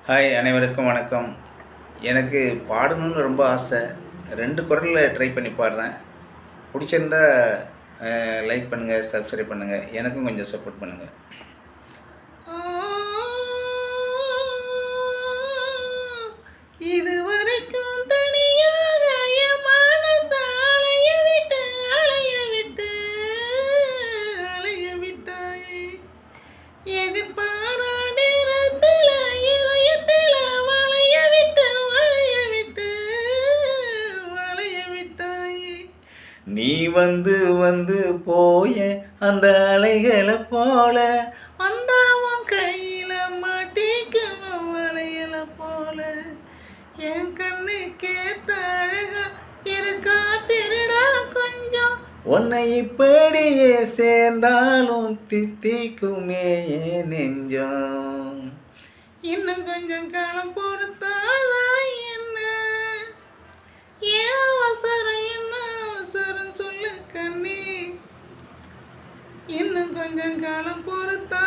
Hi அனைவருக்கும் வணக்கம். எனக்கு பாடணும்னு ரொம்ப ஆசை. 2 குரல்ல ட்ரை பண்ணி பாடுறேன். புடிச்சிருந்தா லைக் பண்ணுங்க, சப்ஸ்கிரைப் பண்ணுங்க. எனக்கும் கொஞ்சம் சப்போர்ட் பண்ணுங்க. இதுவரைக்கும் தனியாக என் மனச அலைய விட்டு, அலைய விட்டு, அலைய விட்டாயே. எதிர்பாரா நேரத்துல இதயத்துல வளைய விட்டு, வளைய விட்டு, வளைய விட்டாயே. நீ வந்து வந்து போய அந்த அலைகளை போல வந்தா உன் கையில மாட்டிக்குவோம் வளையல போல. என் கண்ணுக்கே அழகா இருக்கா திருடா கொஞ்சம். உன்னை இப்படியே சேர்ந்தாலும் தித்திக்குமே என் நெஞ்சம். இன்னும் கொஞ்சம் காலம் பொறுத்தாதா என்ன? ஏன் அவசரம், என்ன அவசரம் சொல்லு கண்ணே. இன்னும் கொஞ்சம் காலம் பொறுத்தா